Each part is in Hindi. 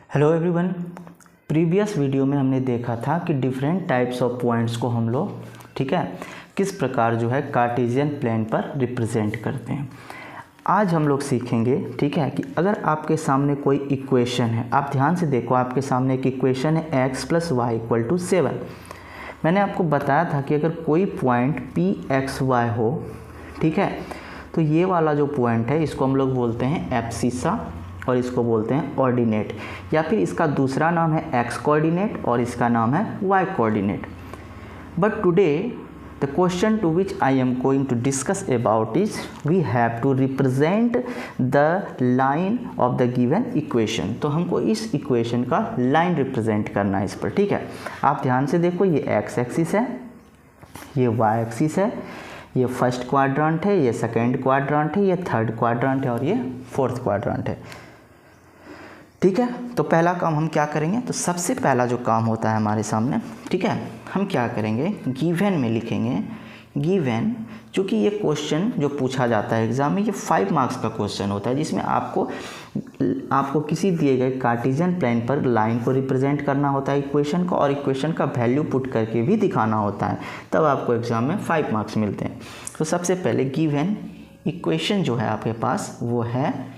Hello everyone. प्रीवियस वीडियो में हमने देखा था कि डिफरेंट टाइप्स ऑफ पॉइंट्स को हम लोग किस प्रकार कार्टेशियन प्लेन पर रिप्रेजेंट करते हैं। आज हम लोग सीखेंगे कि अगर आपके सामने कोई इक्वेशन है, आप ध्यान से देखो, आपके सामने एक इक्वेशन है x + y = 7। मैंने आपको बताया था कि अगर कोई पॉइंट पी एक्स वाई हो, तो ये वाला जो पॉइंट है इसको हम लोग बोलते हैं एब्सिसा और इसको बोलते हैं ऑर्डिनेट, या फिर इसका दूसरा नाम है एक्स कोऑर्डिनेट और इसका नाम है y coordinate. But today the question to which I am going to discuss about is we have to represent the line of the given equation. तो हमको इस इक्वेशन का लाइन रिप्रेजेंट करना है इस पर। ठीक है, आप ध्यान से देखो, ये एक्स एक्सिस है, ये वाई एक्सिस है, ये फर्स्ट क्वाड्रेंट है, ये सेकेंड क्वाड्रेंट है, ये थर्ड क्वाड्रेंट है और ये फोर्थ क्वाड्रेंट है। ठीक है, तो पहला काम हम क्या करेंगे, तो सबसे पहला जो काम होता है हमारे सामने, हम क्या करेंगे, गिवन में लिखेंगे। गिवन, चूँकि ये क्वेश्चन जो पूछा जाता है एग्जाम में, ये 5 मार्क्स का क्वेश्चन होता है, जिसमें आपको किसी दिए गए कार्टेशियन प्लेन पर लाइन को रिप्रेजेंट करना होता है इक्वेशन को, और इक्वेशन का वैल्यू पुट करके भी दिखाना होता है, तब आपको एग्जाम में 5 मार्क्स मिलते हैं। तो सबसे पहले गिवन इक्वेशन जो है आपके पास वो है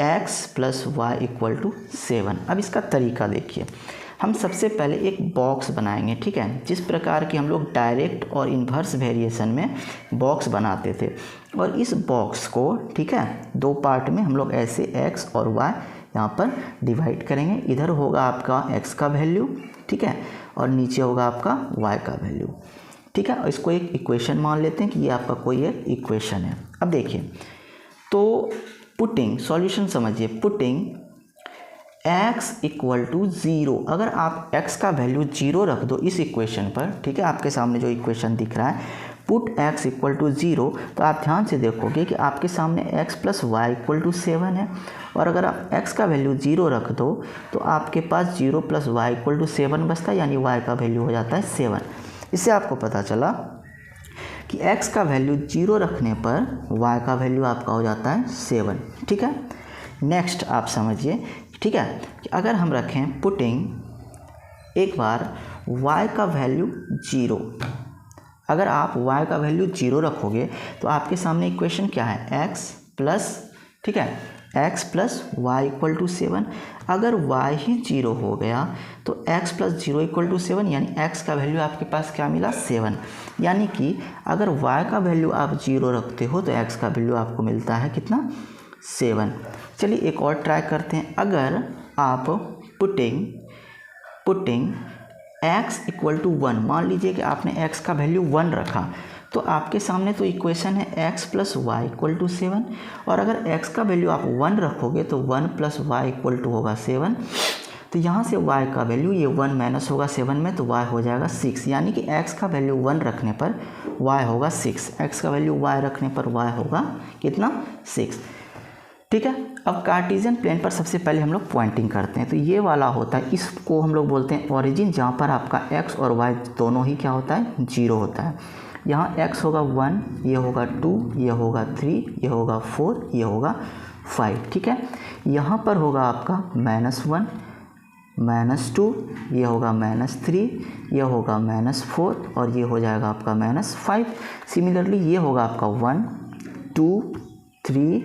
x + y = 7। अब इसका तरीका देखिए, हम सबसे पहले एक बॉक्स बनाएंगे। ठीक है, जिस प्रकार की हम लोग डायरेक्ट और इन्वर्स वेरिएशन में बॉक्स बनाते थे, और इस बॉक्स को दो पार्ट में हम लोग ऐसे x और y यहाँ पर डिवाइड करेंगे। इधर होगा आपका x का वैल्यू, और नीचे होगा आपका y का वैल्यू। और इसको एक इक्वेशन मान लेते हैं कि ये आपका कोई एक इक्वेशन है। अब देखिए, तो पुटिंग सॉल्यूशन समझिए, पुटिंग x = 0, अगर आप x का वैल्यू 0 रख दो इस इक्वेशन पर, आपके सामने जो इक्वेशन दिख रहा है, पुट x = 0, तो आप ध्यान से देखोगे कि आपके सामने x + y = 7 है, और अगर आप x का वैल्यू 0 रख दो तो आपके पास 0 + y = 7 बचता है, यानी y का वैल्यू हो जाता है 7। इससे आपको पता चला कि x का वैल्यू 0 रखने पर y का वैल्यू आपका हो जाता है 7। ठीक है, नेक्स्ट आप समझिए, कि अगर हम रखें पुटिंग एक बार y का वैल्यू 0, अगर आप y का वैल्यू 0 रखोगे तो आपके सामने इक्वेशन क्या है, x + y = 7। अगर y ही 0 हो गया तो x + 0 = 7, यानी x का वैल्यू आपके पास क्या मिला, 7। यानी कि अगर y का वैल्यू आप 0 रखते हो तो x का वैल्यू आपको मिलता है कितना, 7। चलिए एक और ट्राई करते हैं। अगर आप पुटिंग x = 1, मान लीजिए कि आपने x का वैल्यू 1 रखा, तो आपके सामने तो इक्वेशन है x + y = 7, और अगर x का वैल्यू आप 1 रखोगे तो 1 + y = होगा 7। तो यहाँ से y का वैल्यू, ये 1 माइनस होगा 7 में, तो y हो जाएगा 6, यानी कि x का वैल्यू 1 रखने पर y होगा 6, x का वैल्यू y रखने पर y होगा कितना, 6। ठीक है, अब कार्टेशियन प्लेन पर सबसे पहले हम लोग पॉइंटिंग करते हैं, तो ये वाला होता है, इसको हम लोग बोलते हैं ओरिजिन, जहाँ पर आपका x और y दोनों ही क्या होता है, 0 होता है। यहाँ x होगा 1, ये होगा 2, ये होगा 3, ये होगा 4, ये होगा 5। ठीक है, यहाँ पर होगा आपका -1, -2, ये होगा -3, ये होगा -4, और ये हो जाएगा आपका -5। सिमिलरली ये होगा आपका 1, 2, 3,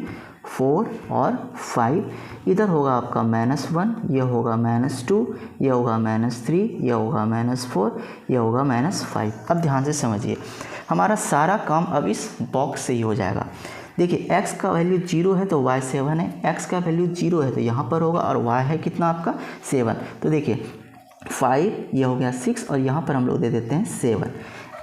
4 और 5। इधर होगा आपका -1, ये होगा -2, ये होगा -3, ये होगा -4, ये होगा -5। अब ध्यान से समझिए, हमारा सारा काम अब इस बॉक्स से ही हो जाएगा। देखिए, x का वैल्यू 0 है तो y 7 है, x का वैल्यू 0 है तो यहाँ पर होगा, और y है कितना आपका, 7। तो देखिए 5, ये हो गया 6, और यहाँ पर हम लोग दे देते हैं 7।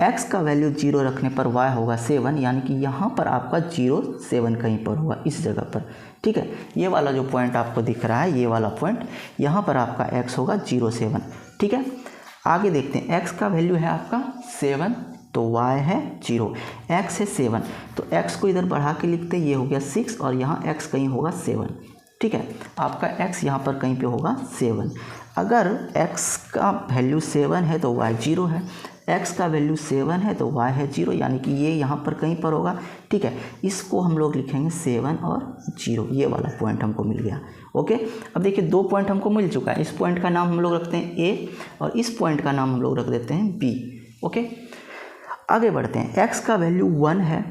x का वैल्यू 0 रखने पर y होगा 7, यानी कि यहाँ पर आपका 0 7 कहीं पर होगा, इस जगह पर। ठीक है, ये वाला जो पॉइंट आपको दिख रहा है, ये वाला पॉइंट, यहाँ पर आपका x होगा 0 7। ठीक है, आगे देखते हैं, x का वैल्यू है आपका 7, तो y है 0, x है 7, तो x को इधर बढ़ा के लिखते हैं, ये हो गया 6, और यहाँ x कहीं होगा 7। ठीक है, आपका x यहाँ पर कहीं पे होगा 7। अगर x का वैल्यू 7 है तो y 0 है, x का वैल्यू 7 है तो y है 0, यानी कि ये यहाँ पर कहीं पर होगा। ठीक है, इसको हम लोग लिखेंगे 7 और 0, ये वाला पॉइंट हमको मिल गया। ओके, अब देखिए 2 पॉइंट हमको मिल चुका है। इस पॉइंट का नाम हम लोग रखते हैं a और इस पॉइंट का नाम हम लोग रख देते हैं b। ओके, आगे बढ़ते हैं। x का वैल्यू 1 है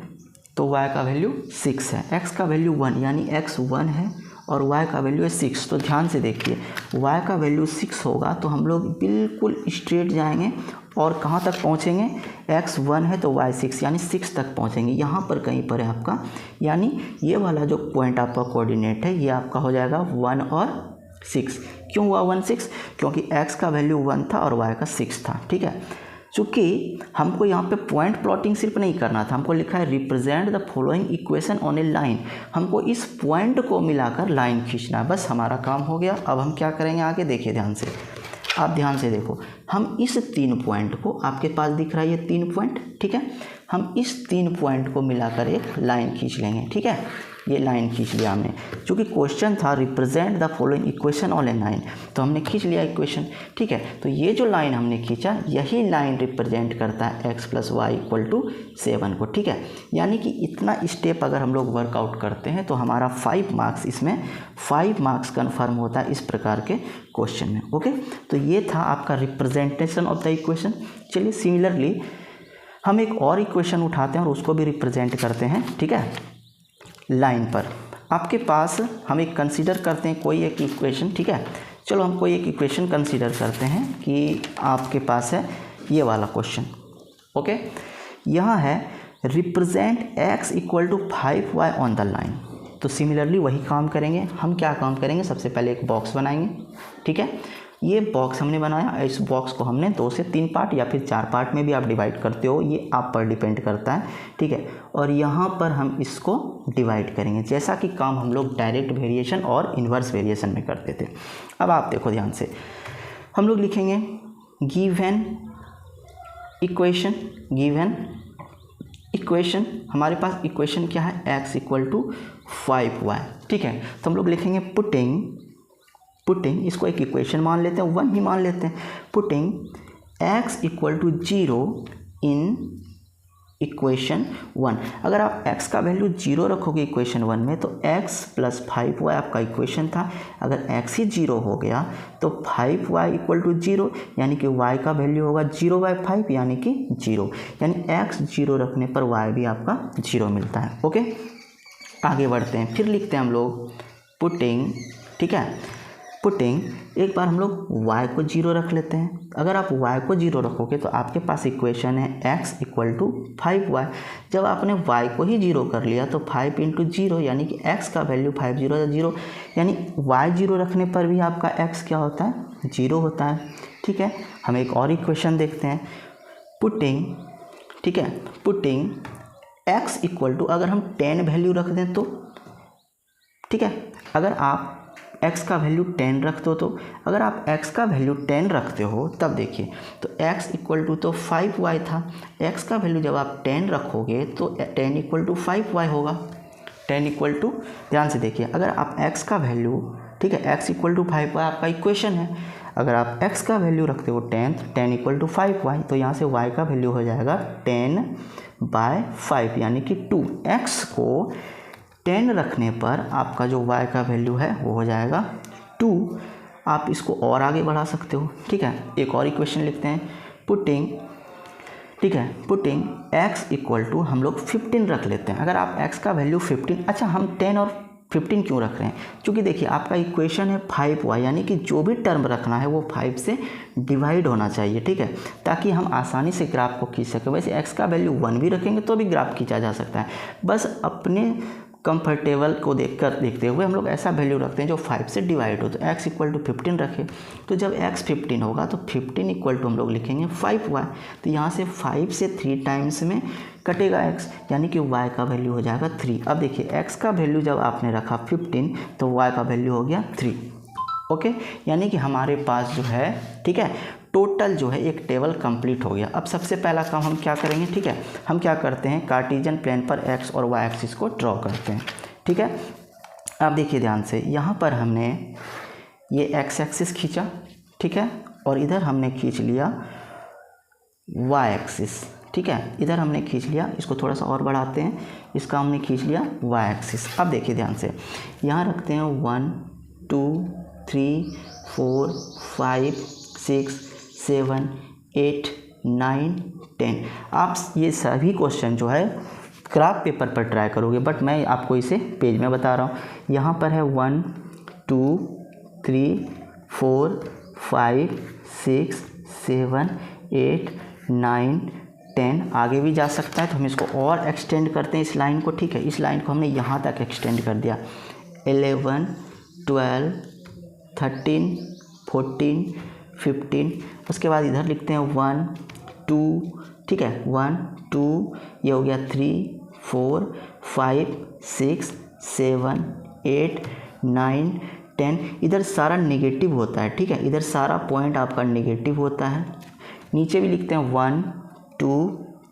तो y का वैल्यू 6 है। x का वैल्यू 1 यानी x 1 है और y का वैल्यू है 6। तो ध्यान से देखिए, y का वैल्यू 6 होगा तो हम लोग बिल्कुल स्ट्रेट जाएंगे और कहाँ तक पहुँचेंगे, x 1 है तो y 6 यानी 6 तक पहुँचेंगे। यहाँ पर कहीं पर है आपका, यानी ये वाला जो पॉइंट आपका कोऑर्डिनेट है ये आपका हो जाएगा 1 और 6। क्यों हुआ 1 6? क्योंकि x का वैल्यू 1 था और y का 6 था। ठीक है, चूँकि हमको यहाँ पे पॉइंट प्लॉटिंग सिर्फ नहीं करना था, हमको लिखा है represent the following equation on A line. हमको इस पॉइंट को मिलाकर लाइन खींचना है, बस हमारा काम हो गया। अब हम क्या करेंगे आगे, देखिए ध्यान से, आप ध्यान से देखो। हम इस 3 पॉइंट को, आपके पास दिख रहा है ये 3 पॉइंट, ठीक है, हम इस 3 पॉइंट को मिलाकर एक लाइन खींच लेंगे। ठीक है, ये लाइन खींच लिया हमने, क्योंकि क्वेश्चन था represent the following equation on A line, तो हमने खींच लिया इक्वेशन। ठीक है, तो ये जो लाइन हमने खींचा यही लाइन रिप्रेजेंट करता है x + y = 7 को। ठीक है, यानी कि इतना स्टेप अगर हम लोग वर्कआउट करते हैं तो हमारा 5 मार्क्स, इसमें 5 मार्क्स कन्फर्म होता है इस प्रकार के क्वेश्चन में। ओके, तो ये था आपका रिप्रेजेंटेशन ऑफ द इक्वेशन। चलिए सिमिलरली हम एक और इक्वेशन उठाते हैं और उसको भी रिप्रेजेंट करते हैं। ठीक है, लाइन पर आपके पास हम एक कंसीडर करते हैं कोई एक इक्वेशन। ठीक है, चलो हम कोई एक इक्वेशन कंसीडर करते हैं कि आपके पास है ये वाला क्वेश्चन। ओके, यहाँ है represent x = 5y on the line. तो सिमिलरली वही काम करेंगे। हम क्या काम करेंगे, सबसे पहले एक बॉक्स बनाएंगे। ठीक है, ये बॉक्स हमने बनाया, इस बॉक्स को हमने 2 से 3 पार्ट या फिर 4 पार्ट में भी आप डिवाइड करते हो, ये आप पर डिपेंड करता है। ठीक है, और यहाँ पर हम इसको डिवाइड करेंगे, जैसा कि काम हम लोग डायरेक्ट वेरिएशन और इन्वर्स वेरिएशन में करते थे। अब आप देखो ध्यान से, हम लोग लिखेंगे गिवन इक्वेशन, हमारे पास इक्वेशन क्या है, x = 5y। ठीक है, तो हम लोग लिखेंगे पुटिंग, इसको एक इक्वेशन मान लेते हैं, 1 ही मान लेते हैं। Putting x = 0 in equation 1। अगर आप x का वैल्यू 0 रखोगे इक्वेशन 1 में तो x + 5y आपका इक्वेशन था। अगर x ही 0 हो गया तो 5y = 0, यानी कि y का वैल्यू होगा 0/5 यानी कि 0, यानी x 0 रखने पर y भी आपका 0 मिलता है। ओके, आगे बढ़ते हैं, फिर लिखते हैं हम लोग पुटिंग। ठीक है, पुटिंग, एक बार हम लोग y को 0 रख लेते हैं। अगर आप y को 0 रखोगे तो आपके पास इक्वेशन है x = 5y। जब आपने y को ही 0 कर लिया तो 5 × 0 यानी कि x का वैल्यू 5 0 0, यानी y 0 रखने पर भी आपका x क्या होता है, 0 होता है। ठीक है, हम एक और इक्वेशन देखते हैं, पुटिंग। ठीक है, पुटिंग x = अगर हम 10 वैल्यू रख दें तो, ठीक है, अगर आप x का वैल्यू 10 रखते हो, तो अगर आप x का वैल्यू 10 रखते हो तब देखिए, तो x = तो 5y था, x का वैल्यू जब आप 10 रखोगे तो 10 = 5y होगा। 10 = ध्यान से देखिए, अगर आप x का वैल्यू, ठीक है, x = 5y आपका इक्वेशन है। अगर आप x का वैल्यू रखते हो 10, 10 = 5y, तो यहाँ से y का वैल्यू हो जाएगा 10/5 यानी कि 2। x को 10 रखने पर आपका जो y का वैल्यू है वो हो जाएगा 2। आप इसको और आगे बढ़ा सकते हो। ठीक है, एक और इक्वेशन लिखते हैं, पुटिंग। ठीक है, पुटिंग x = हम लोग 15 रख लेते हैं। अगर आप x का वैल्यू 15, अच्छा हम 10 और 15 क्यों रख रहे हैं, क्योंकि देखिए आपका इक्वेशन है 5y, यानी कि जो भी टर्म रखना है वो 5 से डिवाइड होना चाहिए। ठीक है, ताकि हम आसानी से ग्राफ को खींच सकें। वैसे x का वैल्यू 1 भी रखेंगे तो भी ग्राफ खींचा जा सकता है, बस अपने कंफर्टेबल को देखते हुए हम लोग ऐसा वैल्यू रखते हैं जो 5 से डिवाइड हो। तो x = 15 रखें, तो जब x 15 होगा तो 15 = हम लोग लिखेंगे 5y। तो यहाँ से 5 से 3 टाइम्स में कटेगा x, यानी कि y का वैल्यू हो जाएगा 3। अब देखिए x का वैल्यू जब आपने रखा 15 तो y का वैल्यू हो गया 3। ओके, यानी कि हमारे पास जो है, ठीक है, टोटल जो है एक टेबल कंप्लीट हो गया। अब सबसे पहला काम हम क्या करेंगे, ठीक है, हम क्या करते हैं, कार्टेशियन प्लेन पर x और y एक्सिस को ड्रॉ करते हैं। ठीक है, अब देखिए ध्यान से, यहाँ पर हमने ये x एक्सिस खींचा, ठीक है, और इधर हमने खींच लिया वाई एक्सिस, ठीक है। इधर हमने खींच लिया, इसको थोड़ा सा और बढ़ाते हैं, इसका हमने खींच लिया वाई एक्सिस। अब देखिए ध्यान से, यहाँ रखते हैं 1 2 3 4 5 6 7 8 9 10। आप ये सभी क्वेश्चन जो है क्राफ्ट पेपर पर ट्राई करोगे, बट मैं आपको इसे पेज में बता रहा हूँ। यहाँ पर है 1 2 3 4 5 6 7 8 9 10। आगे भी जा सकता है, तो हम इसको और एक्सटेंड करते हैं इस लाइन को, ठीक है। इस लाइन को हमने यहाँ तक एक्सटेंड कर दिया, 11 12 13 14 15। उसके बाद इधर लिखते हैं 1 2, ठीक है, 1 2, ये हो गया 3 4 5 6 7 8 9 10। इधर सारा नेगेटिव होता है, ठीक है, इधर सारा पॉइंट आपका नेगेटिव होता है। नीचे भी लिखते हैं 1 2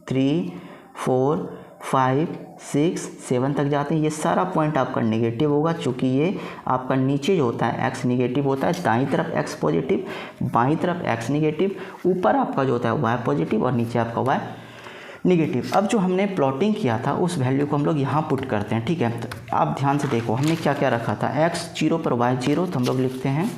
3 4 5 6 7 तक जाते हैं, ये सारा पॉइंट आपका नेगेटिव होगा, चूँकि ये आपका नीचे जो होता है एक्स नेगेटिव होता है, दाईं तरफ एक्स पॉजिटिव, बाईं तरफ एक्स नेगेटिव, ऊपर आपका जो होता है वाई पॉजिटिव और नीचे आपका वाई नेगेटिव। अब जो हमने प्लॉटिंग किया था उस वैल्यू को हम लोग यहाँ पुट करते हैं, ठीक है। तो आप ध्यान से देखो हमने क्या क्या रखा था, एक्स 0 पर वाई 0, तो हम लोग लिखते हैं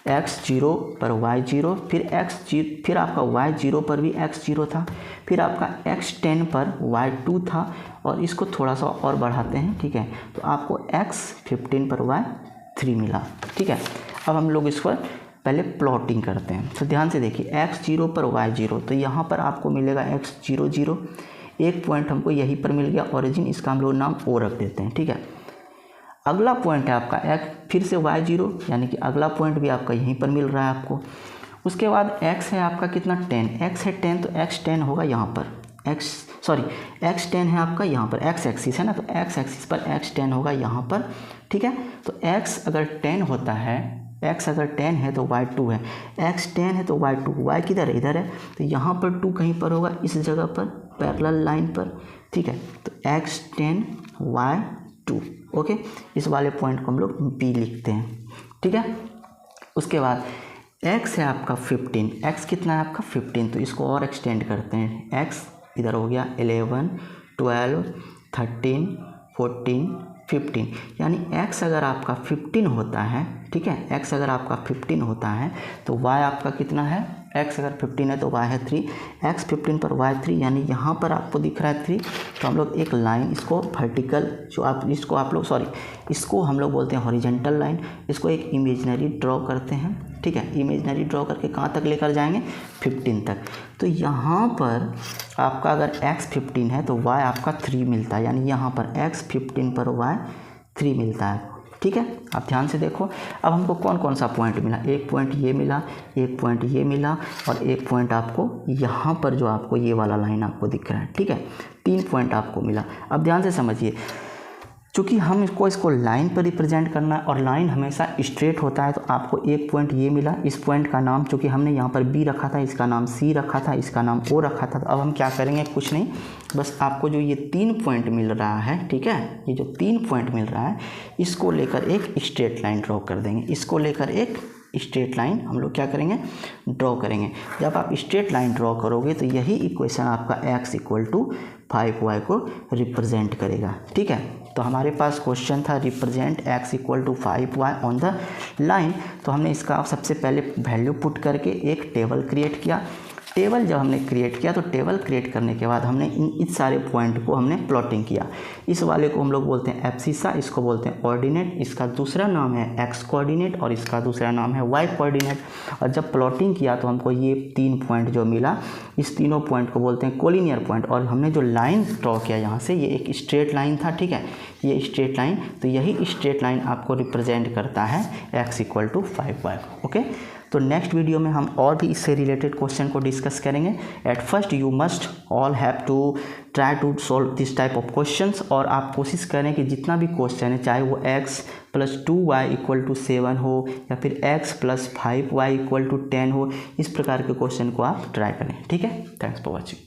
x 0 पर y 0, फिर आपका y 0 पर भी x 0 था, फिर आपका x 10 पर y 2 था, और इसको थोड़ा सा और बढ़ाते हैं, ठीक है, तो आपको x 15 पर y 3 मिला, ठीक है। अब हम लोग इस पर पहले प्लॉटिंग करते हैं। तो ध्यान से देखिए x 0 पर y 0, तो यहाँ पर आपको मिलेगा x 0 0, एक पॉइंट हमको यहीं पर मिल गया ओरिजिन, इसका हम लोग नाम O रख देते हैं, ठीक है। अगला पॉइंट है आपका x, फिर से y 0, यानी कि अगला पॉइंट भी आपका यहीं पर मिल रहा है आपको। उसके बाद x है आपका कितना 10, x है 10, तो x 10 होगा यहाँ पर, x 10 है आपका यहाँ पर, x एक्सिस है ना, तो x एक्सिस पर x 10 होगा यहाँ पर, ठीक है। तो x अगर 10 होता है, x अगर 10 है तो y 2 है, x 10 है तो y 2, y किधर है, इधर है, तो यहाँ पर 2 कहीं पर होगा, इस जगह पर पैरेलल लाइन पर, ठीक है। तो x 10 y 2, ओके। इस वाले पॉइंट को हम लोग B लिखते हैं, ठीक है। उसके बाद x है आपका 15, x कितना है आपका 15, तो इसको और एक्सटेंड करते हैं, x इधर हो गया 11 12 13 14 15, यानी x अगर आपका 15 होता है, ठीक है, x अगर आपका 15 होता है तो y आपका कितना है, x अगर 15 है तो y है 3, x 15 पर y 3, यानी यहाँ पर आपको दिख रहा है 3, तो हम लोग एक लाइन इसको वर्टिकल जो आप इसको हम लोग बोलते हैं हॉरिजेंटल लाइन, इसको एक इमेजिनरी ड्रॉ करते हैं, ठीक है। इमेजिनरी ड्रॉ करके कहाँ तक लेकर जाएंगे, 15 तक। तो यहाँ पर आपका अगर x 15 है तो y आपका 3 मिलता है, यानी यहाँ पर x 15 पर y 3 मिलता है, ठीक है। आप ध्यान से देखो, अब हमको कौन कौन सा पॉइंट मिला, एक पॉइंट ये मिला, एक पॉइंट ये मिला, और एक पॉइंट आपको यहाँ पर जो आपको ये वाला लाइन आपको दिख रहा है, ठीक है। 3 पॉइंट आपको मिला। अब ध्यान से समझिए, चूँकि हम इसको लाइन पर रिप्रेजेंट करना है और लाइन हमेशा स्ट्रेट होता है, तो आपको एक पॉइंट ये मिला, इस पॉइंट का नाम चूँकि हमने यहाँ पर B रखा था, इसका नाम C रखा था, इसका नाम O रखा था। तो अब हम क्या करेंगे, कुछ नहीं, बस आपको जो ये 3 पॉइंट मिल रहा है, ठीक है, ये जो 3 पॉइंट मिल रहा है, इसको लेकर एक स्ट्रेट लाइन ड्रॉ कर देंगे, इसको लेकर एक स्ट्रेट लाइन हम लोग क्या करेंगे, ड्रॉ करेंगे। जब आप स्ट्रेट लाइन ड्रॉ करोगे तो यही इक्वेशन आपका x = 5y को रिप्रेजेंट करेगा, ठीक है। तो हमारे पास क्वेश्चन था represent x = 5y on the line, तो हमने इसका सबसे पहले वैल्यू पुट करके एक टेबल क्रिएट किया। टेबल जब हमने क्रिएट किया तो टेबल क्रिएट करने के बाद हमने इन सारे पॉइंट को हमने प्लॉटिंग किया। इस वाले को हम लोग बोलते हैं एब्सिसा, इसको बोलते हैं ऑर्डिनेट, इसका दूसरा नाम है एक्स कोऑर्डिनेट और इसका दूसरा नाम है वाई कोऑर्डिनेट। और जब प्लॉटिंग किया तो हमको ये 3 पॉइंट जो मिला, इस तीनों पॉइंट को बोलते हैं कोलिनियर पॉइंट। और हमने जो लाइन ड्रॉ किया यहाँ से, ये एक स्ट्रेट लाइन था, ठीक है, ये स्ट्रेट लाइन, तो यही स्ट्रेट लाइन आपको रिप्रेजेंट करता है x = 5y। ओके, तो नेक्स्ट वीडियो में हम और भी इससे रिलेटेड क्वेश्चन को डिस्कस करेंगे। At first you must all have to try to solve this type of questions, और आप कोशिश करें कि जितना भी क्वेश्चन है, चाहे वो x + 2y = 7 हो या फिर x + 5y = 10 हो, इस प्रकार के क्वेश्चन को आप ट्राई करें। ठीक है, थैंक्स फॉर वॉचिंग।